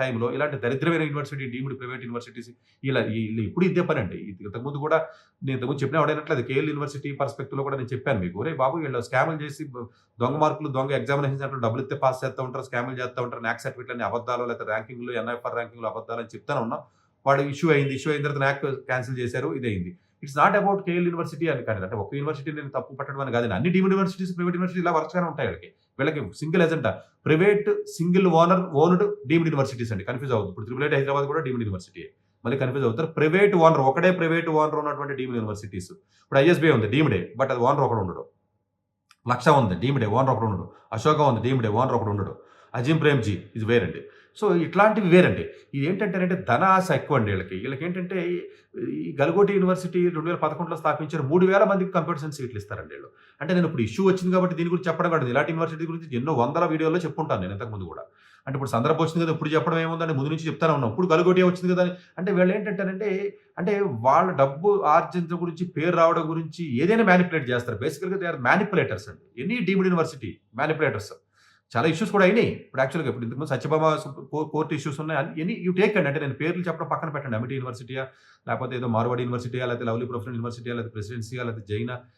టైంలో ఇలాంటి దరిద్రమైన యూనివర్సిటీ, డీమ్డ్ ప్రైవేట్ యూనివర్సిటీస్ వీళ్ళు ఇప్పుడు ఇదే పనండి. ఇంతకుముందు కూడా నేను ఇంతకుముందు చెప్పినా ఎవడైనట్లేదు. కేఎల్ యూనివర్సిటీ పర్స్పెక్టివ్‌లో కూడా నేను చెప్పాను మీకు. ఒరేయ్ బాబు వీళ్ళు స్కాములు చేసి దొంగ మార్కులు, దొంగ ఎగ్జామినేషన్ సెంటర్‌లో డబ్బులిత్తే పాస్ చేస్తా ఉంటారు, స్కాములు చేస్తా ఉంటారు. నాక్ సర్టిఫికేట్‌లన్నీ అబద్దాలు, లేకపోతే ర్యాంకింగ్‌లు, ఎన్ఐఎఫ్ఆర్ ర్యాంకింగ్‌లు అబద్దాలని చెప్తానే ఉన్నాం. వాడు ఇష్యూ అయింది. ఇష్యూ అయిన తర్వాత నాక్ క్యాన్సిల్ చేశారు. ఇదయింది. It's not about KL university అని కానీ అంటే ఒక యూనివర్సిటీ నేను తప్పు పట్టడం అని కాదండి. అన్ని డీమ్డ్ యూనివర్సిటీస్, ప్రైవేట్ యూనివర్సిటీ ఇలా వరుసగానే ఉంటాయి వీళ్ళకి. వీళ్ళకి single agenda private single owned deemed universities అండి. కన్‌ఫ్యూజ్ అవ్వద్దు. ఇప్పుడు త్రిపుల్ ఐటీ హైదరాబాద్ కూడా డీమ్డ్ యూనివర్సిటీయే. మళ్ళీ కన్‌ఫ్యూజ్ అవుతారు. ప్రైవేట్ ఓనర్ ఒకడే ప్రైవేట్ ఓనర్ ఉన్నటువంటి డీమ్డ్ యూనివర్సిటీస్. ఇప్పుడు ఐఎస్‌బీఐ ఉంది డీమ్డే. బట్ అది ఓనర్ ఒకడు ఉండడు. లక్ష ఉంది డీమ్డే, ఓనర్ ఒకడు ఉండడు. అశోక ఉంది డీమ్డే, ఓనర్ ఒకడు ఉండడు. అజీం ప్రేమ్‌జీ ఇది వేరండి. సో ఇట్లాంటివి వేరండి. ఇదేంటంటేనంటే ధన ఆశ ఎక్కువండి వీళ్ళకి. వీళ్ళకేంటంటే ఈ గలగోటి యూనివర్సిటీ 2011లో స్థాపించారు. 3000 మందికి కంప్యూటర్ సైన్స్ సీట్లు ఇస్తారండి వీళ్ళు. అంటే నేను ఇప్పుడు ఇష్యూ వచ్చింది కాబట్టి దీని గురించి చెప్పడం కాదు. ఇలాంటి యూనివర్సిటీ గురించి ఎన్నో వందల వీడియోల్లో చెప్పుంటాను నేను ఇంతకుముందు కూడా. అంటే ఇప్పుడు సందర్భం వచ్చింది కదా! ఇప్పుడు చెప్పడం ఏముందండి, ముందు నుంచి చెప్తానే ఉన్నాం. ఇప్పుడు గలగోటియే వచ్చింది కదా అని. అంటే వీళ్ళేంటంటేనంటే అంటే వాళ్ళ డబ్బు ఆర్జించడం గురించి, పేరు రావడం గురించి ఏదైనా మ్యానిపులేట్ చేస్తారు. బేసికల్‌గా దే ఆర్ మ్యానిపులేటర్స్ అండి. Any deemed university manipulators. చాలా ఇష్యూస్ కూడా అయినాయి. ఇప్పుడు యాక్చువల్‌గా ఇప్పుడు ఇంతకుముందు సత్యభామ కోర్ట్ ఇష్యూస్ ఉన్నాయి. ఎనీ యూ టేక్ అండి. అంటే నేను పేర్లు చెప్పడం పక్కన పెట్టండి. అమిటీ యూనివర్సిటీయా, లేకపోతే ఏదో మార్వాడి యూనివర్సిటీయా, లేకపోతే లవ్లీ ప్రొఫెషనల్ యూనివర్సిటీయా, లేకపోతే ప్రెసిడెన్సీయా, లేకపోతే జైనా